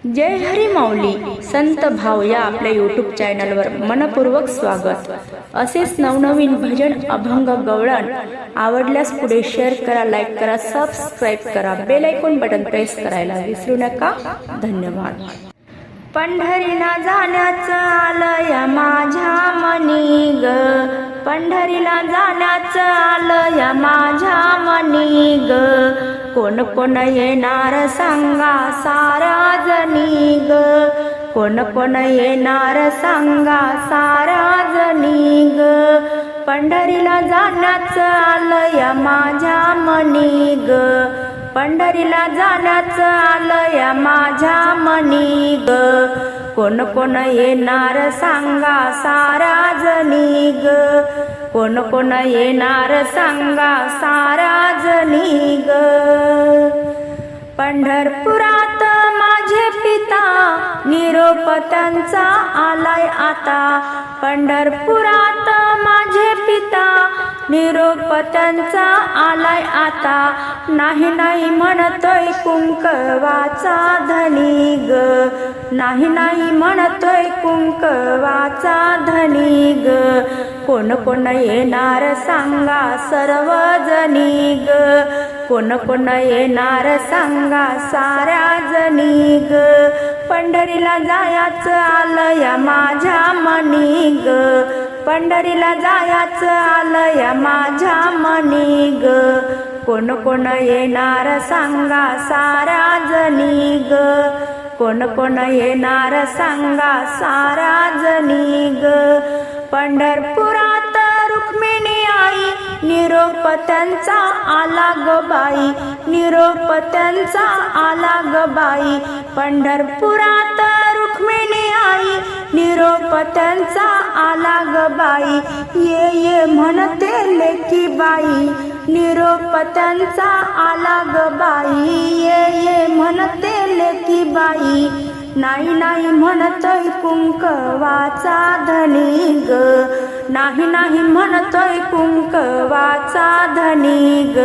जय हरी माऊली संत भाव या आपल्या यूट्यूब चॅनलवर मनपूर्वक स्वागत। असेच नवनवीन भजन अभंग गवळण आवडल्यास पुढे शेअर करा, लाईक करा, सबस्क्राईब करा, बेल आयकॉन बटन प्रेस करायला विसरू नका। धन्यवाद। पंढरीला जाण्याचं आलंय माझ्या मनी ग, पंढरीला जाण्याचं आलंय माझ्या मनी ग, कोण कोण येणार सांगा साऱ्या जणी ग, कोण कोण येणार सांगा साऱ्या जणी ग, पंढरीला जाण्याचं आलंय माझ्या मनी ग, पंढरीला जाण्याचं आलंय माझ्या मनी ग, कोण कोण येणार सांगा साऱ्या जणी ग, कोण कोण येणार सांगा साऱ्या जणी ग, पंढरपुरात माझे पिता निरोप त्यांचा आलाय आता, पंढरपुरात माझे पिता निरोप त्यांचा आलाय आता, नाही नाही म्हणतोय कुंकवाचा धनी ग, नाही नाही म्हणतोय कुंकवाचा धनी ग, कोण कोण येणार सांगा सर्व जणी ग, कोण कोण येणार सांगा साऱ्या जणी ग, पंढरीला जायचं आलंय माझ्या मनी ग, पंढरीला जायचं आलंय माझ्या मनी ग, कोण कोण येणार सांगा साऱ्या जणी ग, कोण कोण येणार सांगा साऱ्या जणी ग, पंढरपुरात रुक्मिणी आई निरोप त्यांचा आला ग बाई, निरोप त्यांचा आला ग बाई, पंढरपुरात रुक्मिणी आई निरोप त्यांचा आला ग बाई, ये ये म्हणते लेकी बाई, निरोप त्यांचा आला ग बाई, ये ये म्हणते लेकी बाई, नाही नाही म्हणतोय कुंकवाचा धनी ग, नाही नाही म्हणतोय कुंकवाचा धनी ग,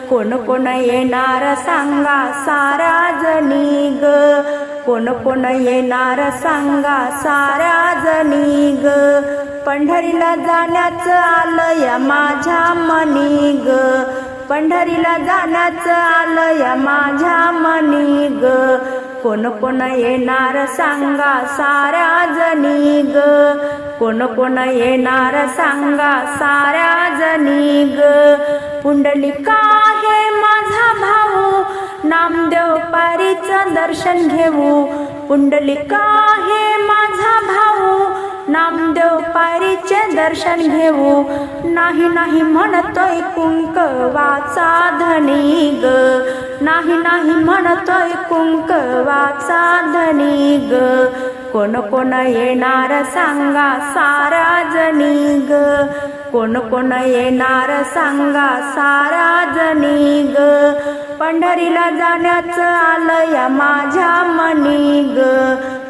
कोण कोण येणार सांगा साऱ्या जणी ग, कोण कोण येणार सांगा साऱ्या जणी ग, पंढरीला जाण्याचं आलंय माझ्या मनी ग, पंढरीला जाण्याचं आलंय माझ्या मनी ग, कोण कोण येणार सांगा साऱ्या जणी ग, कोण कोण येणार सांगा साऱ्या जणी ग, पुंडलिका हे माझा भाऊ नामदेव पारीचं दर्शन घेऊ, पुंडलिका हे माझा भाऊ नामदेव पारीचे दर्शन घेऊ, नाही नाही म्हणतोय कुंकवाचा धनी ग, नाही नाही म्हणतोय कुंकवाचा धनी ग, कोण कोण येणार सांगा साऱ्या जणी ग, कोण कोण येणार सांगा साऱ्या जणी ग, पंढरीला जाण्याचं आलंय माझ्या मनी ग,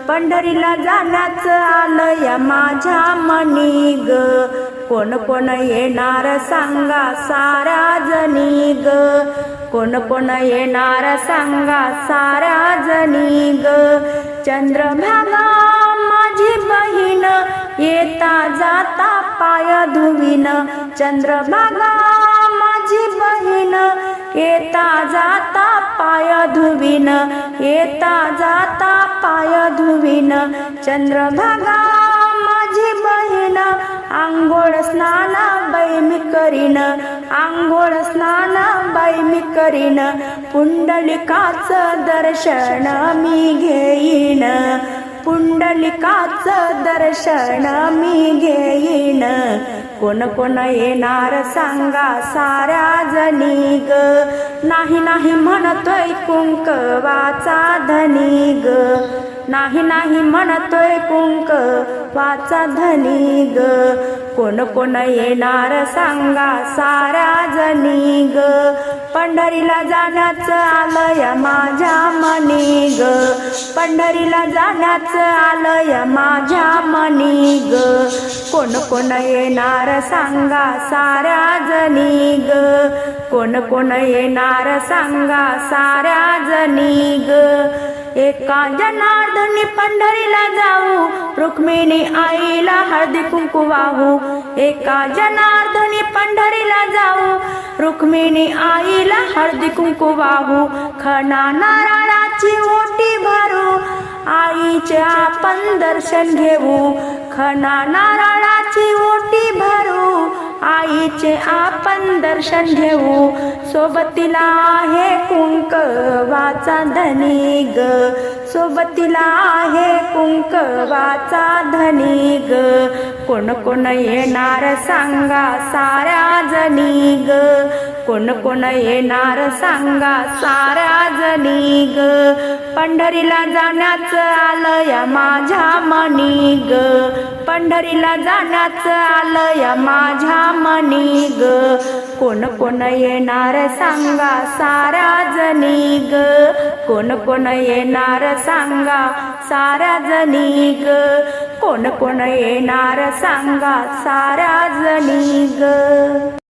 पंढरीला जाण्याचं आलंय माझ्या मनी ग, कोण कोण येणार सांगा साऱ्या जणी ग, कोण कोण येणार सांगा साऱ्या जणी ग, चंद्रभागा माझी बहीण येता जाता पाय धुवीन, चंद्रभागा माझी बहीण येता जाता पाय धुवीन, येता जाता पाय धुवीन, चंद्रभागा माझी बहीण आंघोळ स्नान बाई मी करीन, आंघोळ स्नान बाई मी करीन, पुंडलिकाचं दर्शन मी घेईन, पुंडलिकाचं दर्शन मी घेईन, कोण कोण येणार सांगा साऱ्या जणी ग, नाही नाही म्हणतोय कुंकवाचा धनी ग, नाही नाही म्हणतोय कुंकवाचा धनी ग, कोण कोण येणार सांगा साऱ्या जणी ग, पंढरीला जाण्याचं आलंय माझ्या मनी ग, पंढरीला जाण्याचं आलंय माझ्या मनी ग, कोण कोण येणार सांगा साऱ्या जणी ग, कोण कोण येणार सांगा साऱ्या जणी ग, एका जनार्दनी पंढरीला जाऊ, रुक्मिणी आईला हळदी कुंकू वाहू. एका जनार्दनी पंढरीला जाऊ, रुक्मिणी आईला हळदी कुंकू वाहू. खणा नारळाची ओटी भरू, आईचे आपण दर्शन घेऊ. खणा नारळाची ओटी भरू, आईचे आपण दर्शन घेऊ. सोबतीला आहे कुंकवाचा धनी ग, सोबतीला आहे कुंकवाचा धनी ग. कोण कोण येणार सांगा साऱ्या जणी ग, कोण कोण येणार सांगा साऱ्या जणी ग. पंढरीला जाण्याचं आलं या माझ्या मनी ग, पंढरीला जाण्याचं आलं या माझ्या मनी ग. कोण कोण येणार सांगा साऱ्या जणी ग, कोण कोण येणार सांगा साऱ्या जणी ग. कोण कोण येणार सांगा साऱ्या जणी ग.